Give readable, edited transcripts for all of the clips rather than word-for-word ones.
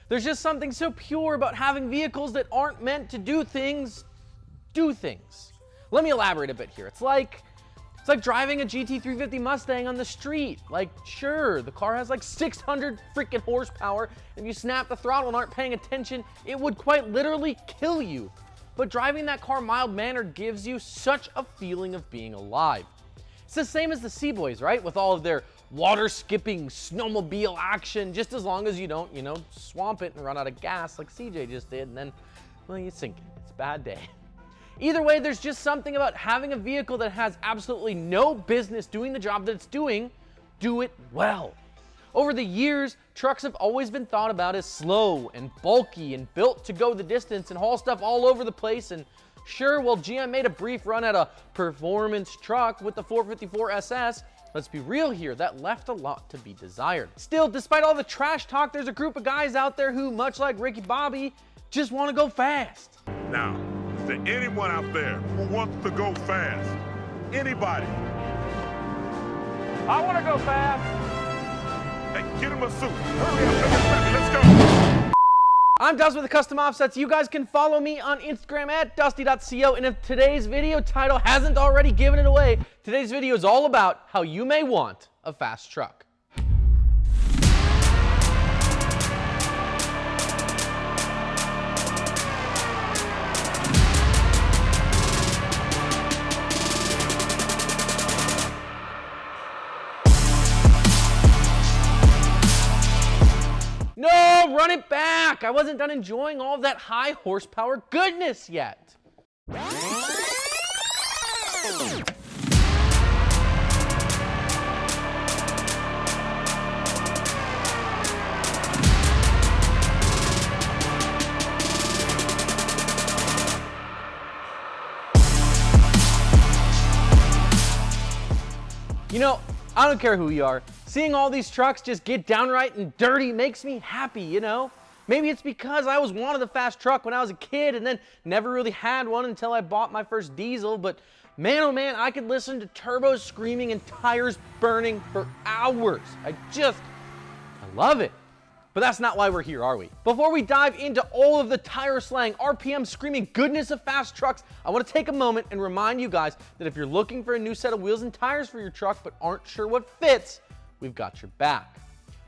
There's just something so pure about having vehicles that aren't meant to do things. Let me elaborate a bit here. It's like driving a GT350 Mustang on the street. Like, sure, the car has like 600 freaking horsepower. If you snap the throttle and aren't paying attention, it would quite literally kill you. But driving that car mild-mannered gives you such a feeling of being alive. It's the same as the Seaboys, right? With all of their water-skipping snowmobile action, just as long as you don't, swamp it and run out of gas like CJ just did, and then, well, you sink it. It's a bad day. Either way, there's just something about having a vehicle that has absolutely no business doing the job that it's doing, do it well. Over the years, trucks have always been thought about as slow and bulky and built to go the distance and haul stuff all over the place. And sure, while GM made a brief run at a performance truck with the 454 SS, let's be real here, that left a lot to be desired. Still, despite all the trash talk, there's a group of guys out there who, much like Ricky Bobby, just want to go fast. Now, is there anyone out there who wants to go fast? Anybody? I want to go fast. Hey, get him a suit. Hurry up, let's go. I'm Dust with the Custom Offsets. You guys can follow me on Instagram at dusty.co. And if today's video title hasn't already given it away, today's video is all about how you may want a fast truck. No, run it back. I wasn't done enjoying all of that high horsepower goodness yet. I don't care who you are. Seeing all these trucks just get downright and dirty makes me happy, Maybe it's because I always wanted a fast truck when I was a kid and then never really had one until I bought my first diesel, but man, oh man, I could listen to turbos screaming and tires burning for hours. I love it. But that's not why we're here, are we? Before we dive into all of the tire slang, RPM screaming goodness of fast trucks, I want to take a moment and remind you guys that if you're looking for a new set of wheels and tires for your truck but aren't sure what fits, we've got your back.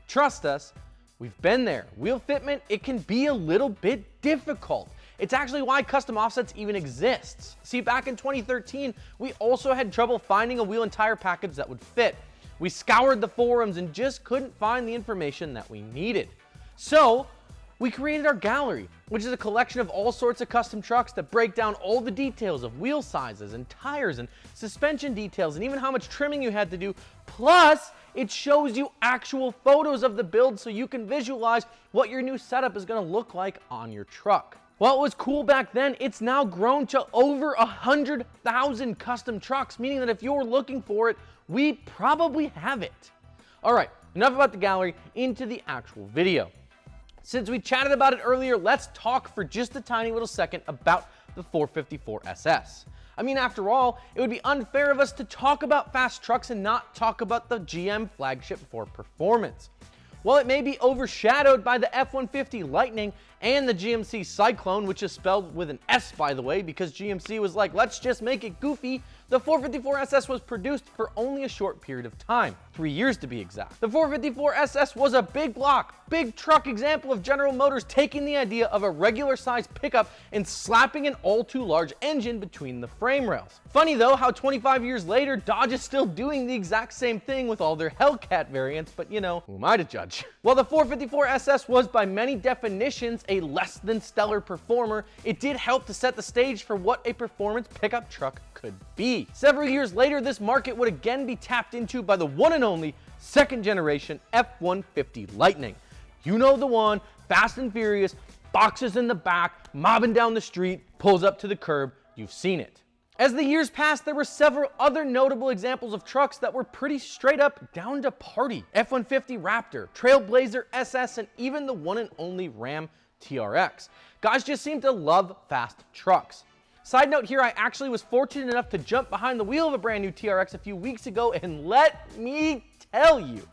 Trust us, we've been there. Wheel fitment, it can be a little bit difficult. It's actually why Custom Offsets even exists. See, back in 2013, we also had trouble finding a wheel and tire package that would fit. We scoured the forums and just couldn't find the information that we needed. So we created our gallery, which is a collection of all sorts of custom trucks that break down all the details of wheel sizes and tires and suspension details and even how much trimming you had to do. Plus, it shows you actual photos of the build so you can visualize what your new setup is going to look like on your truck. While it was cool back then, it's now grown to over 100,000 custom trucks, meaning that if you're looking for it, we probably have it. All right, enough about the gallery, into the actual video. Since we chatted about it earlier, let's talk for just a tiny little second about the 454 SS. I mean, after all, it would be unfair of us to talk about fast trucks and not talk about the GM flagship for performance. While it may be overshadowed by the F-150 Lightning and the GMC Cyclone, which is spelled with an S, by the way, because GMC was like, let's just make it goofy, the 454 SS was produced for only a short period of time, 3 years to be exact. The 454 SS was a big block, big truck example of General Motors taking the idea of a regular sized pickup and slapping an all too large engine between the frame rails. Funny though how 25 years later, Dodge is still doing the exact same thing with all their Hellcat variants, but who am I to judge? While the 454 SS was by many definitions a less than stellar performer, it did help to set the stage for what a performance pickup truck could be. Several years later, this market would again be tapped into by the one and only second generation F-150 Lightning. You know the one, fast and furious, boxes in the back, mobbing down the street, pulls up to the curb, you've seen it. As the years passed, there were several other notable examples of trucks that were pretty straight up down to party. F-150 Raptor, Trailblazer SS, and even the one and only Ram TRX. Guys just seem to love fast trucks. Side note here, I actually was fortunate enough to jump behind the wheel of a brand new TRX a few weeks ago, and let me tell you,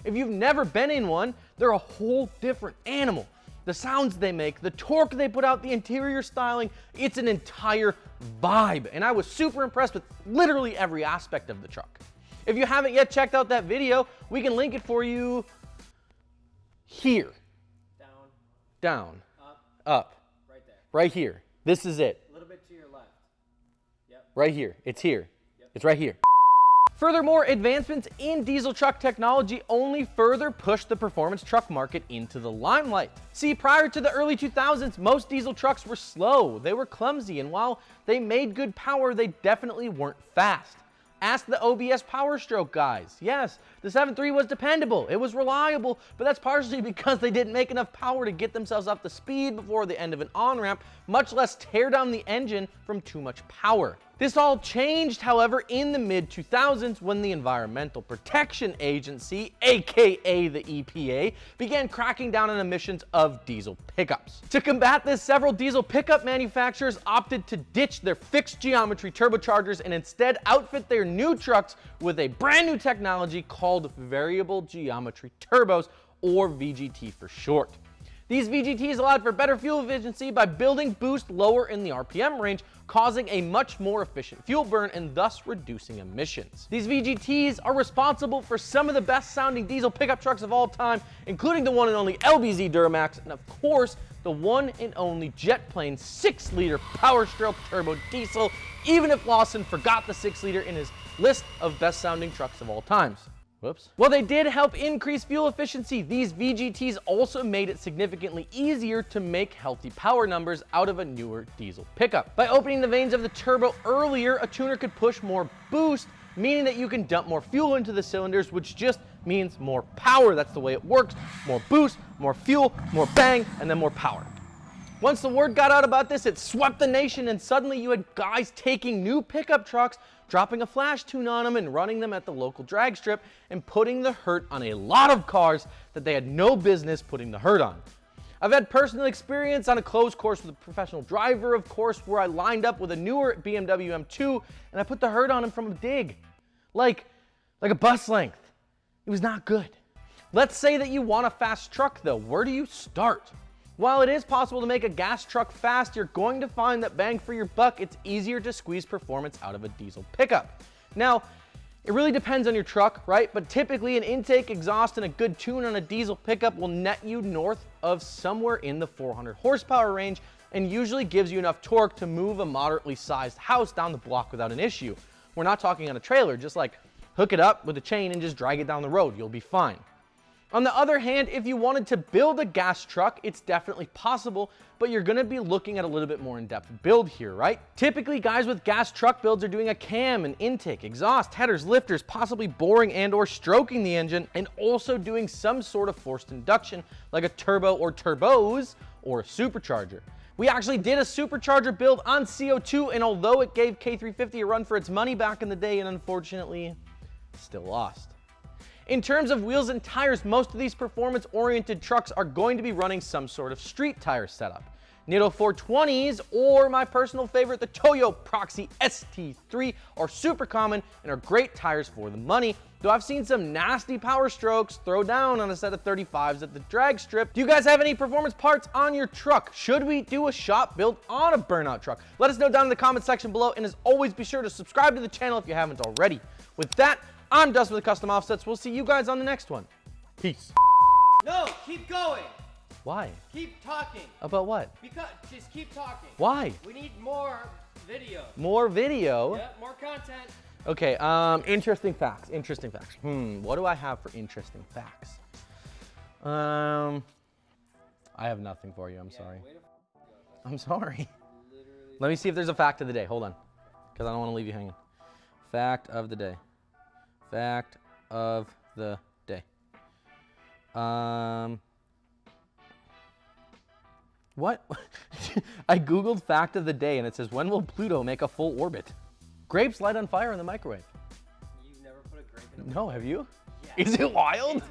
if you've never been in one, they're a whole different animal. the sounds they make, the torque they put out, the interior styling. It's an entire vibe. And I was super impressed with literally every aspect of the truck. If you haven't yet checked out that video, we can link it for you here. Down. Up. Right there. Right here. This is it. A little bit to your left. Yep. Right here. It's here. It's right here. Furthermore, advancements in diesel truck technology only further pushed the performance truck market into the limelight. See, prior to the early 2000s, most diesel trucks were slow, they were clumsy, and while they made good power, they definitely weren't fast. Ask the OBS Power Stroke guys. Yes, the 7.3 was dependable, it was reliable, but that's partially because they didn't make enough power to get themselves up to speed before the end of an on-ramp, much less tear down the engine from too much power. This all changed, however, in the mid-2000s when the Environmental Protection Agency, aka the EPA, began cracking down on emissions of diesel pickups. To combat this, several diesel pickup manufacturers opted to ditch their fixed geometry turbochargers and instead outfit their new trucks with a brand new technology called variable geometry turbos, or VGT for short. These VGTs allowed for better fuel efficiency by building boost lower in the RPM range, causing a much more efficient fuel burn and thus reducing emissions. These VGTs are responsible for some of the best sounding diesel pickup trucks of all time, including the one and only LBZ Duramax, and of course, the one and only jet plane 6-liter Power Stroke turbo diesel, even if Lawson forgot the 6-liter in his list of best sounding trucks of all times. Whoops. While they did help increase fuel efficiency, these VGTs also made it significantly easier to make healthy power numbers out of a newer diesel pickup. By opening the vanes of the turbo earlier, a tuner could push more boost, meaning that you can dump more fuel into the cylinders, which just means more power. That's the way it works. More boost, more fuel, more bang, and then more power. Once the word got out about this, it swept the nation, and suddenly you had guys taking new pickup trucks, dropping a flash tune on them and running them at the local drag strip and putting the hurt on a lot of cars that they had no business putting the hurt on. I've had personal experience on a closed course with a professional driver, of course, where I lined up with a newer BMW M2 and I put the hurt on him from a dig. Like a bus length. It was not good. Let's say that you want a fast truck though. Where do you start? While it is possible to make a gas truck fast, you're going to find that bang for your buck, it's easier to squeeze performance out of a diesel pickup. Now, it really depends on your truck, right? But typically an intake, exhaust, and a good tune on a diesel pickup will net you north of somewhere in the 400 horsepower range and usually gives you enough torque to move a moderately sized house down the block without an issue. We're not talking on a trailer, just like hook it up with a chain and just drag it down the road, you'll be fine. On the other hand, if you wanted to build a gas truck, it's definitely possible, but you're gonna be looking at a little bit more in-depth build here, right? Typically, guys with gas truck builds are doing a cam, an intake, exhaust, headers, lifters, possibly boring and or stroking the engine, and also doing some sort of forced induction, like a turbo or turbos, or a supercharger. We actually did a supercharger build on CO2, and although it gave K350 a run for its money back in the day, and unfortunately, still lost. In terms of wheels and tires, most of these performance-oriented trucks are going to be running some sort of street tire setup. Nitto 420s, or my personal favorite, the Toyo Proxy ST3, are super common and are great tires for the money, though I've seen some nasty Power Strokes throw down on a set of 35s at the drag strip. Do you guys have any performance parts on your truck? Should we do a shop build on a burnout truck? Let us know down in the comment section below, and as always, be sure to subscribe to the channel if you haven't already. With that, I'm Dustin with Custom Offsets. We'll see you guys on the next one. Peace. No, keep going. Why? Keep talking. About what? Because just keep talking. Why? We need more video. More video? Yeah, more content. Okay, interesting facts. Interesting facts. What do I have for interesting facts? I have nothing for you. I'm sorry. I'm sorry. Let me see if there's a fact of the day. Hold on, because I don't want to leave you hanging. Fact of the day. Fact of the day. What? I googled fact of the day and it says, when will Pluto make a full orbit? Grapes light on fire in the microwave. You've never put a grape in a No, have you? Yeah. Is it wild?